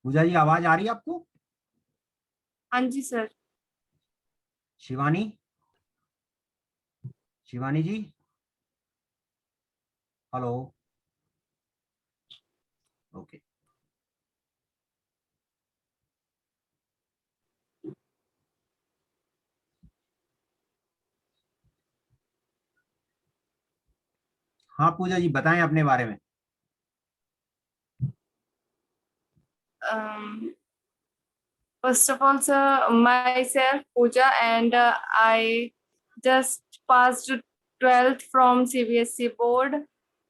पूजा जी आवाज आ रही है आपको? हाँ जी सर। शिवानी, शिवानी जी, हेलो। ओके। हाँ पूजा जी बताएं अपने बारे में। First of all, sir, myself Pooja, and I just passed 12th from CBSE board,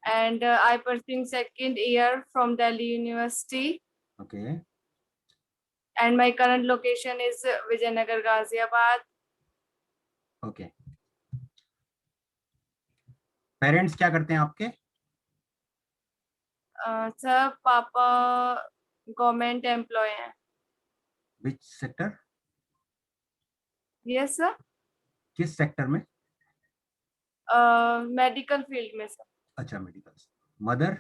and I pursuing second year from Delhi University, okay. and my current location is Vijayanagar, Ghaziabad. Okay. Parents क्या करते हैं आपके? Sir पापा government employ हैं। Which sector? Yes sir. किस sector में? Medical field में sir. अच्छा, मेडिकल। मदर?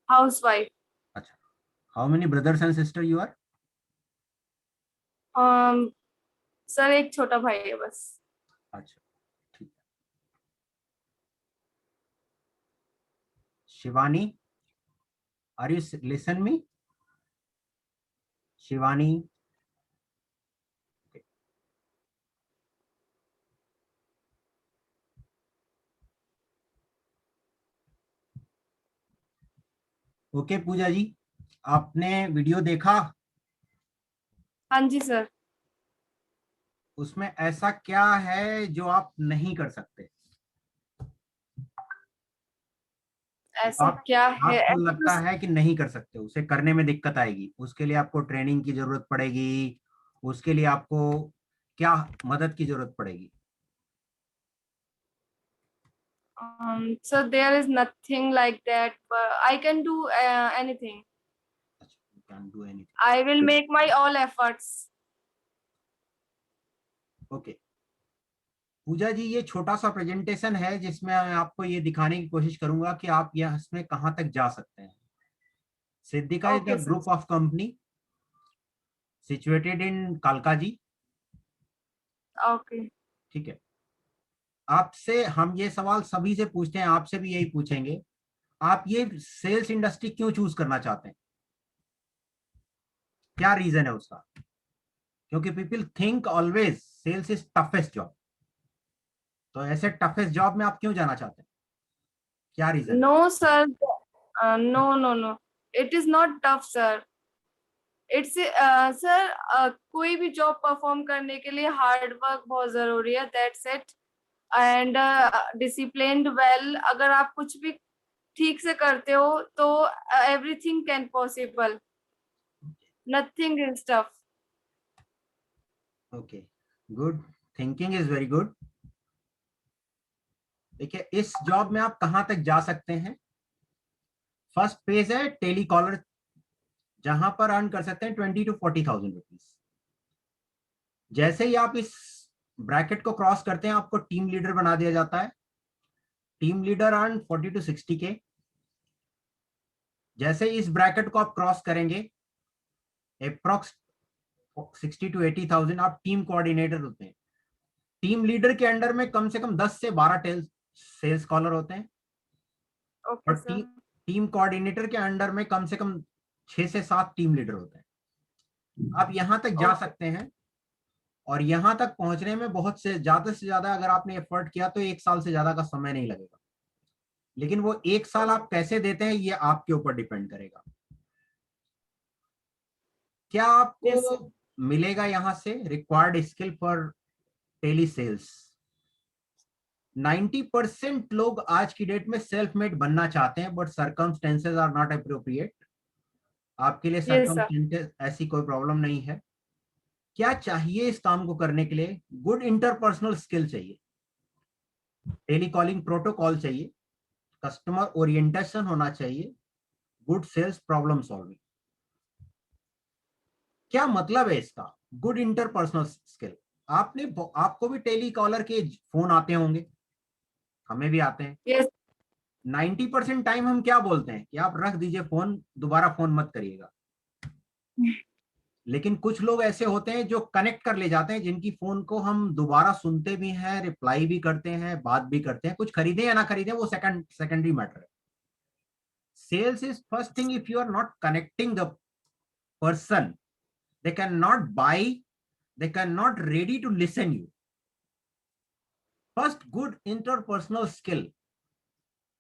House wife. अच्छा। How many brothers and sister you are? Sir एक छोटा भाई है बस। अच्छा, ठीक है। Shivani, are you listen me? Shivani. Okay Pooja ji, आपने वीडियो देखा? हाँ जी सर। उसमें ऐसा क्या है जो आप नहीं कर सकते? ऐसा आप क्या है? आपको ऐसा लगता कुछ है कि नहीं कर सकते, उसे करने में दिक्कत आएगी, उसके लिए आपको ट्रेनिंग की जरूरत पड़ेगी, उसके लिए आपको क्या मदद की जरूरत पड़ेगी? so there is nothing like that, but I can do anything. अच्छा, you can do anything. I will make my all efforts. Okay. Pooja ji, ये छोटा सा प्रेजेंटेशन है जिसमें मैं आपको ये दिखाने की कोशिश करूंगा कि आप यह इसमें कहां तक जा सकते हैं। Siddhika is Okay the sir. Group of company situated in Kalkaji. Okay. ठीक है। आपसे हम ये सवाल सभी से पूछते हैं, आपसे भी यही पूछेंगे, आप ये सेल्स इंडस्ट्री क्यों चूज करना चाहते हैं? क्या रीजन है उसका? क्योंकि people think always sales is toughest job, तो ऐसे टफेस्ट जॉब में आप क्यों जाना चाहते हैं? क्या रीजन है? No sir. No. It is not tough sir. It's sir कोई भी जॉब परफॉर्म करने के लिए हार्ड वर्क बहुत जरूरी है, that's it. And disciplined well, अगर आप कुछ भी ठीक से करते हो तो everything can possible, nothing is tough. Okay, good, thinking is very good. देखिए, इस जॉब में आप कहां तक जा सकते हैं। फर्स्ट पेज है टेली कॉलर, जहां पर अर्न कर सकते हैं 20 to 40,000 रुपीज। जैसे ही आप इस ब्रैकेट को क्रॉस करते हैं, आपको टीम लीडर बना दिया जाता है। टीम लीडर अर्न 40 to 60 के। जैसे ही इस ब्रैकेट को आप क्रॉस करेंगे, अप्रोक्स 60 to 80,000, आप टीम कोऑर्डिनेटर होते हैं। टीम लीडर के अंडर में कम से कम 10 से 12 सेल्स कॉलर होते हैं, ओके और सर। टीम कोऑर्डिनेटर के अंडर में कम से कम 6 से 7 टीम लीडर होते हैं। आप यहां तक जा ओके। सकते हैं, और यहां तक पहुंचने में बहुत से ज्यादा अगर आपने एफर्ट किया तो 1 साल से ज्यादा का समय नहीं लगेगा। लेकिन वो 1 साल आप कैसे देते हैं, ये आपके ऊपर डिपेंड करेगा। क्या यस आपको सर। मिलेगा यहां से required skill for telesales? 90% लोग आज की डेट में सेल्फ मेड बनना चाहते हैं, but circumstances are not appropriate. आपके लिए यस सर। सरकमस्टेंसेज ऐसी कोई प्रॉब्लम नहीं है। क्या चाहिए इस काम को करने के लिए? गुड इंटरपर्सनल स्किल चाहिए, टेलीकॉलिंग प्रोटोकॉल चाहिए, कस्टमर ओरिएंटेशन होना चाहिए, गुड सेल्स प्रॉब्लम सॉल्विंग। क्या मतलब है इसका गुड इंटरपर्सनल स्किल? आपको भी टेली कॉलर के फोन आते होंगे, हमें भी आते हैं। यस 90% टाइम हम क्या बोलते हैं कि आप रख दीजिए फोन, दोबारा फोन मत करिएगा। लेकिन कुछ लोग ऐसे होते हैं जो कनेक्ट कर ले जाते हैं, जिनकी फोन को हम दोबारा सुनते भी हैं, रिप्लाई भी करते हैं, बात भी करते हैं। कुछ खरीदें या ना खरीदें वो सेकेंडरी मैटर है। Sales is first thing. If you are not connecting the person, they cannot buy, they cannot ready to listen you. First good interpersonal skill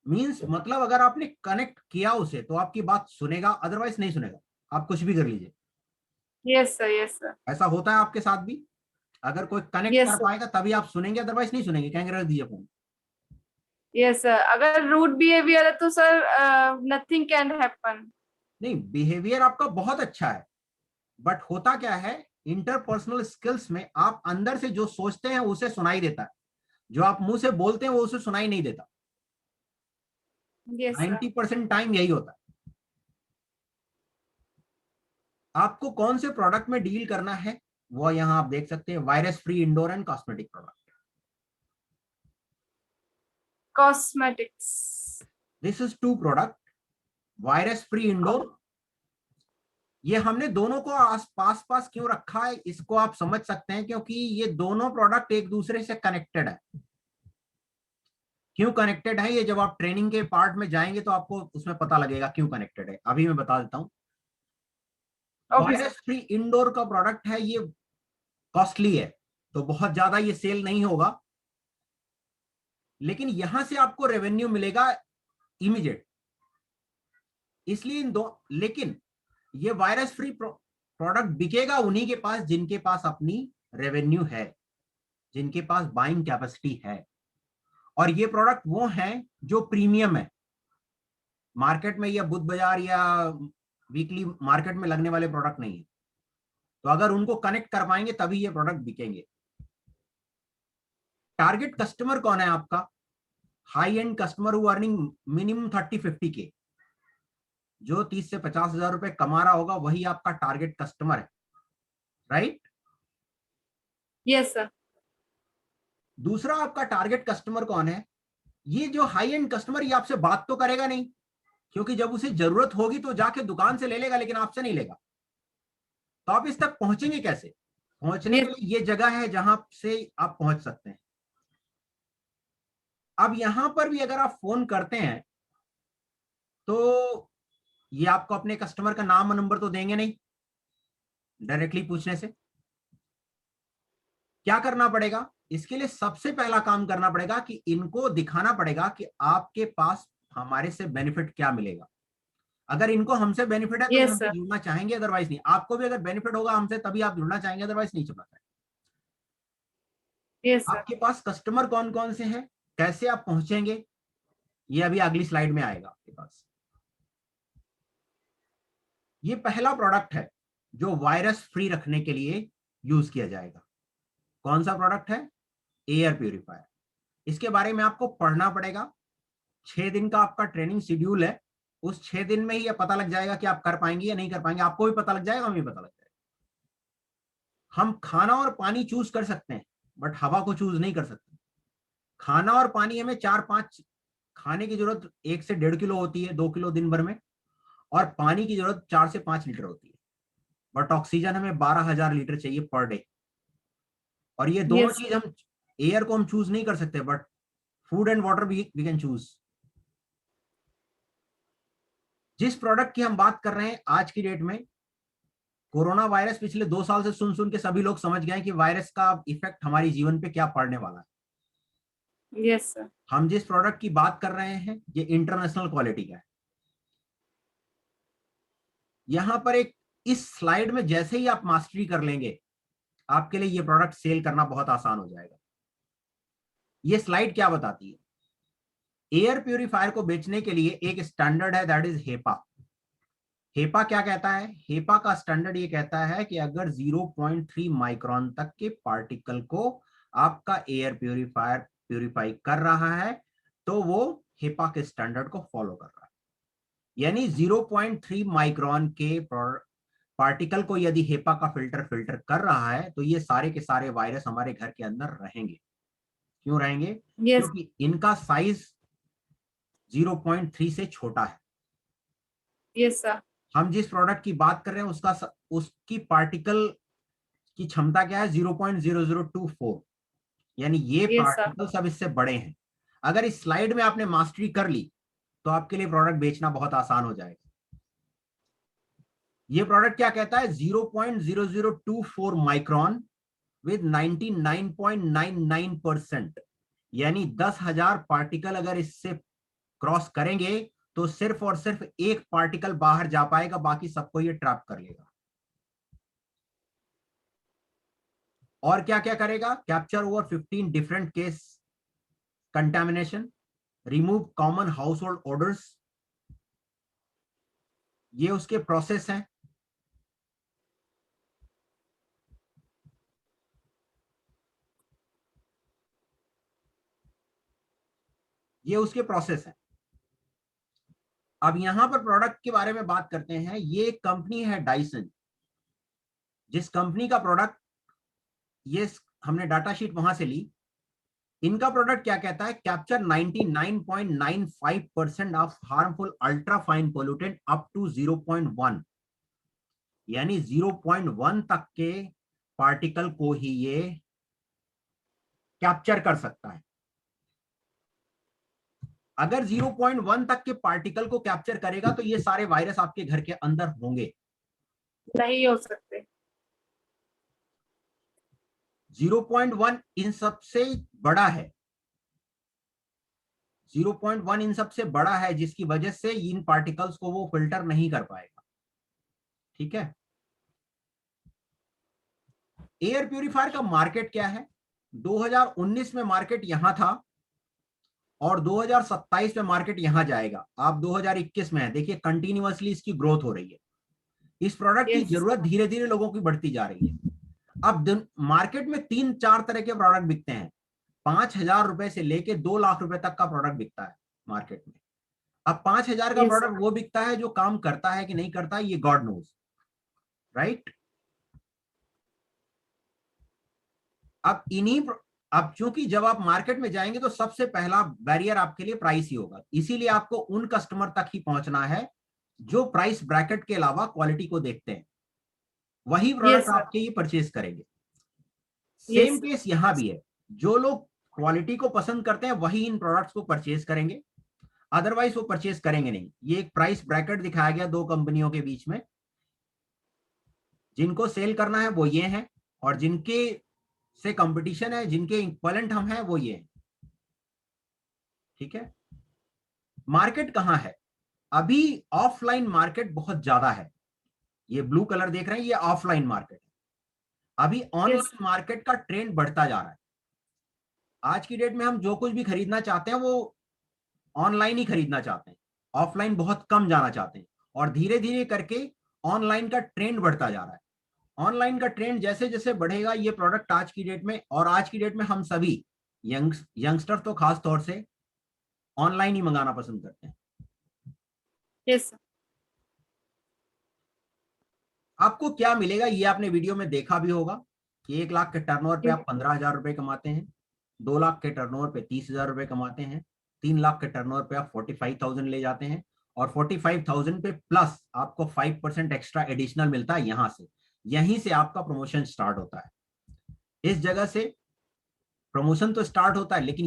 means, मतलब अगर आपने कनेक्ट किया उसे तो आपकी बात सुनेगा, अदरवाइज नहीं सुनेगा। आप कुछ भी कर लीजिए। यस सर, यस सर, ऐसा होता है आपके साथ भी? अगर कोई कनेक्ट यस कर सर, पाएगा तभी आप सुनेंगे, अदरवाइज नहीं सुनेंगे। कहेंगे रख दीजिए फोन। Yes sir. अगर रूड बिहेवियर है तो सर नथिंग कैन हैपन। नहीं, बिहेवियर आपका बहुत अच्छा है, बट होता क्या है, इंटरपर्सनल स्किल्स में आप अंदर से जो सोचते हैं उसे सुनाई देता है, जो आप मुंह से बोलते हैं वो उसे सुनाई नहीं देता। Yes sir. 90% टाइम यही होता है। आपको कौन से प्रोडक्ट में डील करना है वो यहां आप देख सकते हैं, virus free indoor and cosmetic product. Cosmetics. This is two product, virus free indoor. ये हमने दोनों को आस पास पास क्यों रखा है इसको आप समझ सकते हैं, क्योंकि ये दोनों प्रोडक्ट एक दूसरे से कनेक्टेड है। क्यों कनेक्टेड है ये जब आप ट्रेनिंग के पार्ट में जाएंगे तो आपको उसमें पता लगेगा क्यों कनेक्टेड है। अभी मैं बता देता हूं। Okay sir. Virus free indoor का प्रोडक्ट है, ये कॉस्टली है तो बहुत ज्यादा ये सेल नहीं होगा, लेकिन यहां से आपको रेवेन्यू मिलेगा इमीडिएट। इसलिए इन दो, लेकिन ये वायरस फ्री प्रोडक्ट बिकेगा उन्हीं के पास जिनके पास अपनी रेवेन्यू है, जिनके पास बाइंग कैपेसिटी है। और ये प्रोडक्ट वो हैं जो प्रीमियम है। मार्केट में या बुध बाजार या वीकली मार्केट में लगने वाले प्रोडक्ट नहीं है। तो अगर उनको कनेक्ट कर पाएंगे तभी ये प्रोडक्ट बिकेंगे। टारगेट कस्टमर कौन है आपका? High and customer who earning minimum 30-50 के, जो 30 से 50 हजार रुपए कमा रहा होगा वही आपका टारगेट कस्टमर है, राइट? Yes sir. दूसरा आपका टारगेट कस्टमर कौन है? ये जो हाई एंड कस्टमर, ये आपसे बात तो करेगा नहीं, क्योंकि जब उसे जरूरत होगी तो जाके दुकान से ले लेगा, लेकिन आपसे नहीं लेगा। तो आप इस तक पहुंचेंगे कैसे? पहुंचने के यस। लिए ये जगह है जहां से आप पहुंच सकते हैं। अब यहां पर भी अगर आप फोन करते हैं तो ये आपको अपने कस्टमर का नाम और नंबर तो देंगे नहीं डायरेक्टली पूछने से। क्या करना पड़ेगा? इसके लिए सबसे पहला काम करना पड़ेगा कि इनको दिखाना पड़ेगा कि आपके पास हमारे से बेनिफिट क्या मिलेगा। अगर इनको हमसे बेनिफिट है तो ये यस हमसे सर। जुड़ना चाहेंगे, अदरवाइज नहीं। आपको भी अगर बेनिफिट होगा हमसे तभी आप जुड़ना चाहेंगे, अदरवाइज नहीं जुड़ना चाहेंगे। Yes sir. आपके पास कस्टमर कौन कौन से हैं, कैसे आप पहुंचेंगे, ये अभी अगली स्लाइड में आएगा आपके पास। ये पहला प्रोडक्ट है जो वायरस फ्री रखने के लिए यूज किया जाएगा। कौन सा प्रोडक्ट है? Air purifier. इसके बारे में आपको पढ़ना पड़ेगा। 6 दिन का आपका ट्रेनिंग शेड्यूल है। उस 6 दिन में ही ये पता लग जाएगा कि आप कर पाएंगे या नहीं कर पाएंगे। आपको भी पता लग जाएगा, हमें भी पता लग जाएगा। हम खाना और पानी चूज कर सकते हैं, बट हवा को चूज नहीं कर सकते। खाना और पानी हमें 4-5 खाने की जरूरत 1 से 1.5 किलो होती है 2 किलो दिन भर में, और पानी की जरूरत 4 से 5 लीटर होती है। बट ऑक्सीजन हमें 12,000 लीटर चाहिए पर डे। और ये दोनों यस। चीज हम, एयर को हम चूज नहीं कर सकते, but food and water we can choose. जिस प्रोडक्ट की हम बात कर रहे हैं आज की डेट में, कोरोना वायरस पिछले 2 साल से सुन सुन के सभी लोग समझ गए कि वायरस का इफेक्ट हमारी जीवन पे क्या पड़ने वाला है। Yes sir. हम जिस प्रोडक्ट की बात कर रहे हैं ये इंटरनेशनल क्वालिटी का है। यहां पर एक, इस स्लाइड में जैसे ही आप मास्टरी कर लेंगे आपके लिए ये प्रोडक्ट सेल करना बहुत आसान हो जाएगा। ये स्लाइड क्या बताती है? एयर प्यूरिफायर को बेचने के लिए एक स्टैंडर्ड है, दैट इज हेपा। हेपा क्या कहता है? हेपा का स्टैंडर्ड ये कहता है कि अगर 0.3 माइक्रोन तक के पार्टिकल को आपका एयर प्यूरिफायर प्यूरिफाई कर रहा है तो वो हेपा के स्टैंडर्ड को फॉलो कर रहा है। यानी 0.3 माइक्रोन के पार्टिकल को यदि हेपा का फिल्टर कर रहा है तो ये सारे के सारे वायरस हमारे घर के अंदर रहेंगे। क्यों रहेंगे? यस। क्योंकि इनका साइज 0.3 से छोटा है। Yes sir. हम जिस प्रोडक्ट की बात कर रहे हैं उसकी पार्टिकल की क्षमता क्या है, 0.0024, यानी ये यस सर। पार्टिकल सब इससे बड़े हैं। अगर इस स्लाइड में आपने मास्टरी कर ली तो आपके लिए प्रोडक्ट बेचना बहुत आसान हो जाएगा। ये प्रोडक्ट क्या कहता है, 0.0024 माइक्रॉन विद 99.99%, यानी 10,000 पार्टिकल अगर इससे क्रॉस करेंगे तो सिर्फ और सिर्फ एक पार्टिकल बाहर जा पाएगा, बाकी सबको ये ट्रैप कर लेगा। और क्या क्या करेगा, capture over 15 different case contamination, remove common house hold orders, ये उसके प्रोसेस हैं। ये उसके प्रोसेस हैं। अब यहां पर प्रोडक्ट के बारे में बात करते हैं। ये कंपनी है डाइसन, जिस कंपनी का प्रोडक्ट, ये हमने डाटा शीट वहां से ली। इनका प्रोडक्ट क्या कहता है, capture 99.95% of harmful ultra fine pollutant up to 0.1, यानी 0.1 तक के पार्टिकल को ही ये कैप्चर कर सकता है। अगर 0.1 तक के पार्टिकल को कैप्चर करेगा तो ये सारे वायरस आपके घर के अंदर होंगे, नहीं हो सकते। 0.1 इन सबसे बड़ा है, 0.1 इन सबसे बड़ा है, जिसकी वजह से इन पार्टिकल्स को वो फिल्टर नहीं कर पाएगा। ठीक है। एयर प्यूरिफायर का मार्केट क्या है, 2019 में मार्केट यहां था और 2027 में मार्केट यहां जाएगा। आप 2021 में है, देखिए कंटिन्यूअसली इसकी ग्रोथ हो रही है। इस प्रोडक्ट की यस। जरूरत धीरे धीरे लोगों की बढ़ती जा रही है। अब मार्केट में 3-4 तरह के प्रोडक्ट बिकते हैं। 5,000 रुपए से लेके 2 लाख रुपए तक का प्रोडक्ट बिकता है मार्केट में। अब 5,000 का यस। प्रोडक्ट वो बिकता है जो काम करता है कि नहीं करता है ये गॉड नोज, राइट। अब चूंकि जब आप मार्केट में जाएंगे तो सबसे पहला बैरियर आपके लिए प्राइस ही होगा, इसीलिए आपको उन कस्टमर तक ही पहुंचना है जो प्राइस ब्रैकेट के अलावा क्वालिटी को देखते हैं, वही प्रोडक्ट यस सर। आपके ये परचेज करेंगे। Same yes. केस यहां भी है, जो लोग क्वालिटी को पसंद करते हैं वही इन प्रोडक्ट्स को परचेज करेंगे, अदरवाइज वो परचेज करेंगे नहीं। ये एक प्राइस ब्रैकेट दिखाया गया दो कंपनियों के बीच में, जिनको सेल करना है वो ये हैं और जिनके से कंपटीशन है, जिनके इक्विवेलेंट हम हैं वो ये हैं। ठीक है। मार्केट कहां है, अभी ऑफलाइन मार्केट बहुत ज्यादा है। ये ब्लू कलर देख रहे हैं, ये ऑफलाइन मार्केट है। अभी यस। ऑनलाइन मार्केट का ट्रेंड बढ़ता जा रहा है। आज की डेट में हम जो कुछ भी खरीदना चाहते हैं वो ऑनलाइन ही खरीदना चाहते हैं, ऑफलाइन बहुत कम जाना चाहते हैं। और धीरे धीरे करके ऑनलाइन का ट्रेंड बढ़ता जा रहा है। ऑनलाइन का ट्रेंड जैसे जैसे बढ़ेगा, ये प्रोडक्ट आज की डेट में, और आज की डेट में हम सभी यंगस्टर तो खास तौर से ऑनलाइन ही मंगाना पसंद करते हैं। यस। आपको क्या मिलेगा ये आपने वीडियो में देखा भी होगा कि 1 लाख के टर्नओवर पे आप 15,000 रुपए कमाते हैं, 2 लाख के टर्नओवर पे 30,000 रुपए कमाते हैं, 3 लाख के टर्नओवर पे आप 45,000 ले जाते हैं, और 45,000 पे प्लस आपको 5% एक्स्ट्रा एडिशनल मिलता है। यहां से, यहीं से आपका प्रमोशन स्टार्ट होता है। इस जगह से प्रमोशन तो स्टार्ट होता है, लेकिन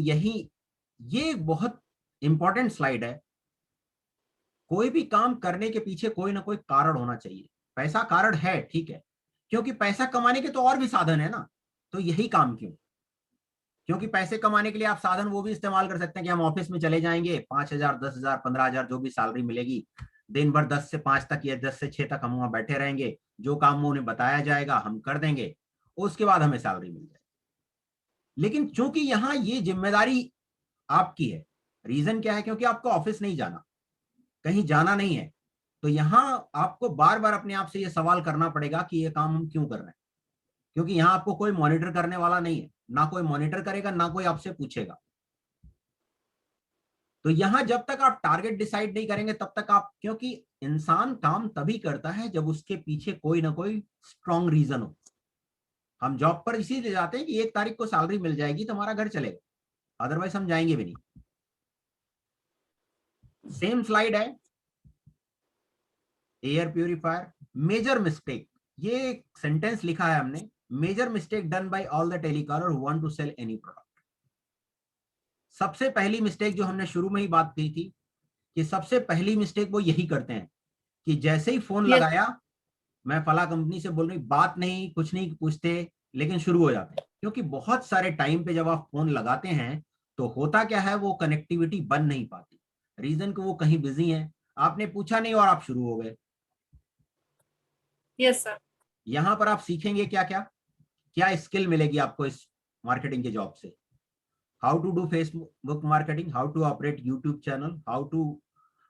ये बहुत इंपॉर्टेंट स्लाइड है। कोई भी काम करने के पीछे कोई ना कोई कारण होना चाहिए। पैसा कारण है, ठीक है, क्योंकि पैसा कमाने के तो और भी साधन है ना, तो यही काम क्यों? क्योंकि पैसे कमाने के लिए आप साधन वो भी इस्तेमाल कर सकते हैं कि हम ऑफिस में चले जाएंगे, 5,000, 10,000, 15,000 जो भी सैलरी मिलेगी, दिन भर 10 से 5 तक या 10 से 6 तक हम वहां बैठे रहेंगे, जो काम उन्हें बताया जाएगा हम कर देंगे, उसके बाद हमें सैलरी मिल जाएगी। लेकिन चूंकि यहाँ ये जिम्मेदारी आपकी है, रीजन क्या है, क्योंकि आपको ऑफिस नहीं जाना, कहीं जाना नहीं है, तो यहां आपको बार बार अपने आप से यह सवाल करना पड़ेगा कि ये काम हम क्यों कर रहे हैं, क्योंकि यहां आपको कोई मॉनिटर करने वाला नहीं है, ना कोई मॉनिटर करेगा, ना कोई आपसे पूछेगा। तो यहां जब तक आप टारगेट डिसाइड नहीं करेंगे तब तक आप, क्योंकि इंसान काम तभी करता है जब उसके पीछे कोई ना कोई स्ट्रॉन्ग रीजन हो। हम जॉब पर इसीलिए जाते हैं कि 1 तारीख को सैलरी मिल जाएगी तो हमारा घर चलेगा, अदरवाइज हम जाएंगे भी नहीं। सेम स्लाइड है, एयर प्यूरिफायर। मेजर मिस्टेक, ये सेंटेंस लिखा है हमने, major mistake done by all the telecaller who want to sell any product. सबसे पहली मिस्टेक जो हमने शुरू में ही बात की थी कि सबसे पहली मिस्टेक वो यही करते हैं कि जैसे ही फोन Yes. लगाया, मैं फला कंपनी से बोल रही, बात नहीं कुछ नहीं पूछते, लेकिन शुरू हो जाते हैं। क्योंकि बहुत सारे टाइम पे जब आप फोन लगाते हैं तो होता क्या है, वो कनेक्टिविटी बन नहीं पाती, रीजन कि वो कहीं बिजी है, आपने पूछा नहीं और आप शुरू हो गए। Yes, sir. यहां पर आप सीखेंगे क्या क्या क्या स्किल मिलेगी आपको इस मार्केटिंग के जॉब से। How to do Facebook marketing, how to operate YouTube channel, how to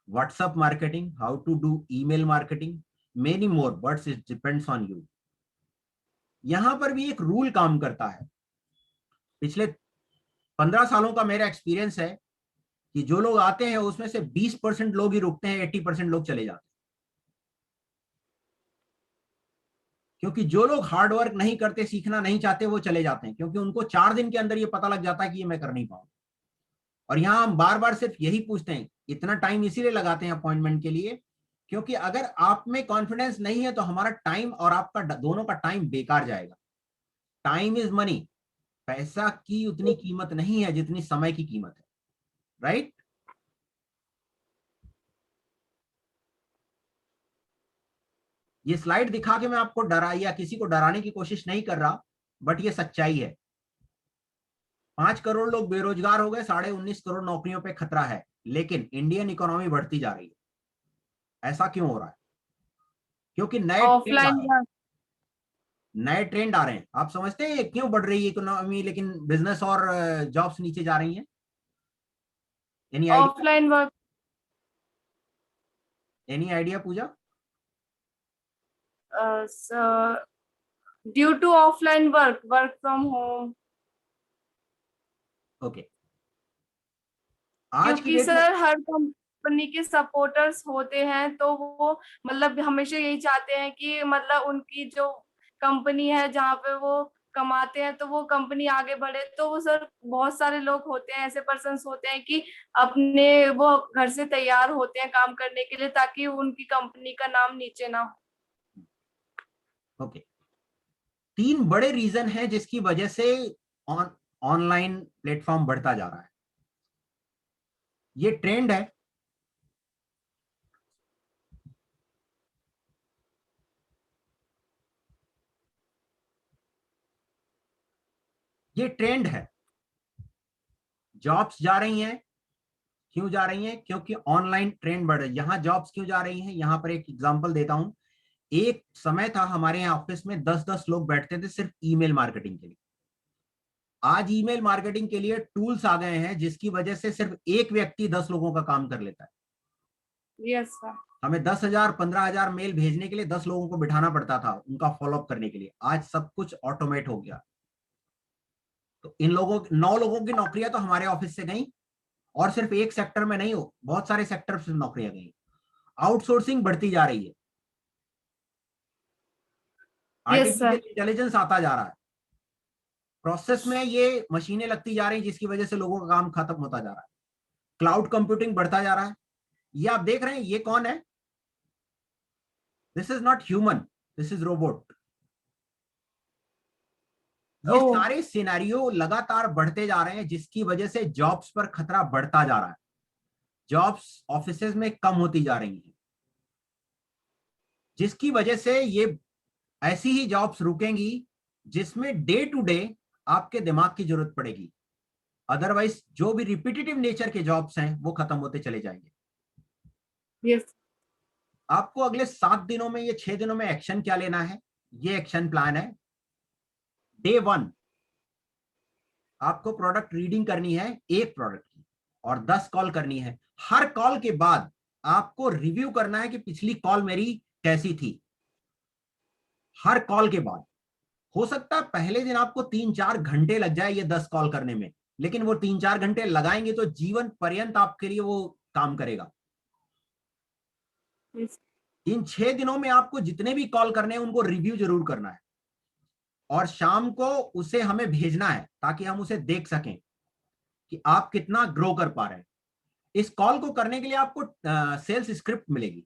WhatsApp marketing, how to do email marketing, many more, but it depends on you. यहां पर भी एक रूल काम करता है। पिछले 15 सालों का मेरा एक्सपीरियंस है कि जो लोग आते हैं उसमें से 20% लोग ही रुकते हैं, 80% लोग चले जाते हैं। क्योंकि जो लोग हार्ड वर्क नहीं करते, सीखना नहीं चाहते, वो चले जाते हैं, क्योंकि उनको 4 दिन के अंदर ये पता लग जाता है कि ये मैं कर नहीं पाऊंगा। और यहां हम बार बार सिर्फ यही पूछते हैं, इतना टाइम इसीलिए लगाते हैं अपॉइंटमेंट के लिए, क्योंकि अगर आप में कॉन्फिडेंस नहीं है तो हमारा टाइम और आपका दोनों का टाइम बेकार जाएगा। टाइम इज मनी, पैसा की उतनी कीमत नहीं है जितनी समय की कीमत है, राइट? ये स्लाइड दिखा के मैं आपको डरा या किसी को डराने की कोशिश नहीं कर रहा, बट ये सच्चाई है। 5 करोड़ लोग बेरोजगार हो गए, 19.5 करोड़ नौकरियों पे खतरा है, लेकिन इंडियन इकोनॉमी बढ़ती जा रही है। ऐसा क्यों हो रहा है? क्योंकि नए ट्रेंड आ Offline रहे हैं। work. नए ट्रेंड आ रहे हैं। आप समझते हैं ये क्यों बढ़ रही है इकोनॉमी, लेकिन बिजनेस और जॉब्स नीचे जा रही हैं? Any idea? Offline work. Any idea Pooja? So, due to offline work, work from home. Okay. आज की क्योंकि डेट में सर हर कंपनी के सपोर्टर्स होते हैं, तो वो मतलब हमेशा यही चाहते हैं कि मतलब उनकी जो कंपनी है जहाँ पे वो कमाते हैं तो वो कंपनी आगे बढ़े। तो वो सर बहुत सारे लोग होते हैं, ऐसे पर्सन्स होते हैं कि अपने वो घर से तैयार होते हैं काम करने के लिए ताकि उनकी कंपनी का नाम नीचे ना हो। ओके, 3 बड़े रीजन हैं जिसकी वजह से ऑनलाइन प्लेटफॉर्म बढ़ता जा रहा है। ये ट्रेंड है, ये ट्रेंड है। जॉब्स जा रही हैं, क्यों जा रही हैं? क्योंकि ऑनलाइन ट्रेंड बढ़ रही है। यहां जॉब्स क्यों जा रही हैं, यहां पर एक एग्जांपल देता हूं। एक समय था हमारे यहाँ ऑफिस में 10-10 लोग बैठते थे सिर्फ ईमेल मार्केटिंग के लिए। आज ईमेल मार्केटिंग के लिए टूल्स आ गए हैं जिसकी वजह से सिर्फ एक व्यक्ति 10 लोगों का काम कर लेता है। Yes sir. हमें 10,000 15,000 मेल भेजने के लिए 10 लोगों को बिठाना पड़ता था उनका फॉलोअप करने के लिए। आज सब कुछ ऑटोमेट हो गया। तो इन लोगों 9 लोगों की नौकरियां तो हमारे ऑफिस से गई, और सिर्फ एक सेक्टर में नहीं हो, बहुत सारे सेक्टर से नौकरियां गई। आउटसोर्सिंग बढ़ती जा रही है, यस आर्टिफिशियल सर। इंटेलिजेंस आता जा रहा है, प्रोसेस में ये मशीनें लगती जा रही जिसकी वजह से लोगों का काम खत्म होता जा रहा है, क्लाउड कंप्यूटिंग बढ़ता जा रहा है। ये आप देख रहे हैं, ये कौन है? This is not human, this is robot. ये ओह। सारे सिनेरियो लगातार बढ़ते जा रहे हैं जिसकी वजह से जॉब्स पर खतरा बढ़ता जा रहा है। जॉब्स ऑफिसेज में कम होती जा रही हैं, जिसकी वजह से ये ऐसी ही जॉब्स रुकेंगी जिसमें डे टू डे आपके दिमाग की जरूरत पड़ेगी। अदरवाइज जो भी रिपीटेटिव नेचर के जॉब्स हैं वो खत्म होते चले जाएंगे। यस। आपको अगले 7 दिनों में, ये 6 दिनों में एक्शन क्या लेना है, ये एक्शन प्लान है। डे 1 आपको प्रोडक्ट रीडिंग करनी है, एक प्रोडक्ट की, और 10 कॉल करनी है। हर कॉल के बाद आपको रिव्यू करना है कि पिछली कॉल मेरी कैसी थी। हर कॉल के बाद। हो सकता है पहले दिन आपको 3-4 घंटे लग जाए ये 10 कॉल करने में, लेकिन वो 3-4 घंटे लगाएंगे तो जीवन पर्यंत आपके लिए वो काम करेगा। यस। इन 6 दिनों में आपको जितने भी कॉल करने हैं उनको रिव्यू जरूर करना है, और शाम को उसे हमें भेजना है ताकि हम उसे देख सकें कि आप कितना ग्रो कर पा रहे हैं। इस कॉल को करने के लिए आपको सेल्स स्क्रिप्ट मिलेगी,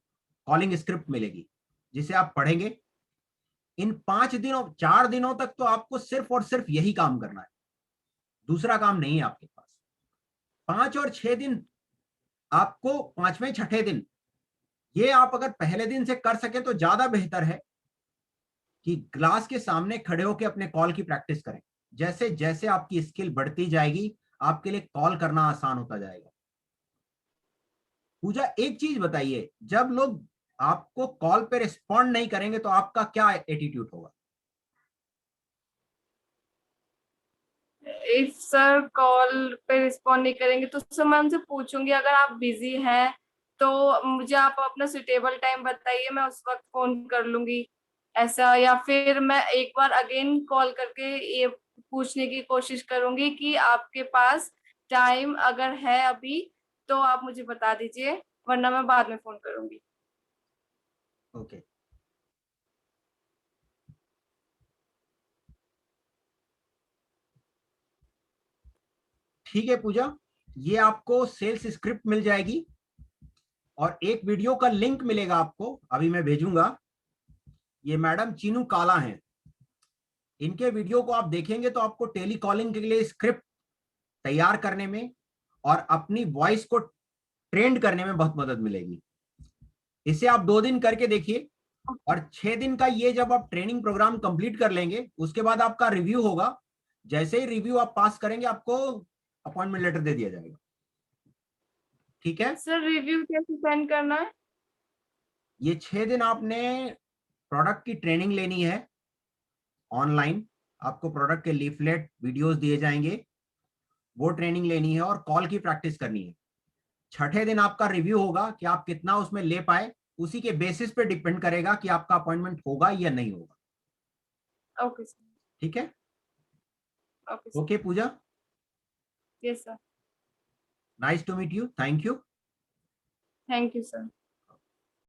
कॉलिंग स्क्रिप्ट मिलेगी, जिसे आप पढ़ेंगे। इन 4 दिनों तक तो आपको सिर्फ और सिर्फ यही काम करना है, दूसरा काम नहीं है आपके पास। 5 और 6 दिन आपको, 5वें 6ठे दिन, ये आप अगर पहले दिन से कर सके तो ज्यादा बेहतर है कि ग्लास के सामने खड़े होकर अपने कॉल की प्रैक्टिस करें। जैसे जैसे आपकी स्किल बढ़ती जाएगी, आपके लिए कॉल करना आसान होता जाएगा। पूजा, एक चीज बताइए, जब लोग आपको कॉल पे रिस्पॉन्ड नहीं करेंगे तो आपका क्या एटीट्यूड होगा? इफ सर कॉल पे रिस्पॉन्ड नहीं करेंगे तो सर मैं उनसे पूछूंगी, अगर आप बिजी हैं तो मुझे आप अपना सुटेबल टाइम बताइए, मैं उस वक्त फोन कर लूंगी ऐसा। या फिर मैं एक बार अगेन कॉल करके ये पूछने की कोशिश करूंगी कि आपके पास टाइम अगर है अभी तो आप मुझे बता दीजिए, वरना मैं बाद में फोन करूंगी। ओके, ठीक है पूजा, ये आपको सेल्स स्क्रिप्ट मिल जाएगी और एक वीडियो का लिंक मिलेगा आपको, अभी मैं भेजूंगा। ये मैडम चीनू काला हैं, इनके वीडियो को आप देखेंगे तो आपको टेली कॉलिंग के लिए स्क्रिप्ट तैयार करने में और अपनी वॉइस को ट्रेंड करने में बहुत मदद मिलेगी। इसे आप 2 दिन करके देखिए, और 6 दिन का ये जब आप ट्रेनिंग प्रोग्राम कंप्लीट कर लेंगे, उसके बाद आपका रिव्यू होगा। जैसे ही रिव्यू आप पास करेंगे, आपको अपॉइंटमेंट लेटर दे दिया जाएगा। ठीक है? सर रिव्यू कैसे सेंड करना है? ये 6 दिन आपने प्रोडक्ट की ट्रेनिंग लेनी है ऑनलाइन। आपको प्रोडक्ट के लीफलेट वीडियोस दिए जाएंगे, वो ट्रेनिंग लेनी है और कॉल की प्रैक्टिस करनी है। 6ठे दिन आपका रिव्यू होगा कि आप कितना उसमें ले पाए, उसी के बेसिस पे डिपेंड करेगा कि आपका अपॉइंटमेंट होगा या नहीं होगा। Okay sir. ठीक है? Okay sir. Okay Pooja, yes sir. Nice to meet you, thank you. Thank you sir.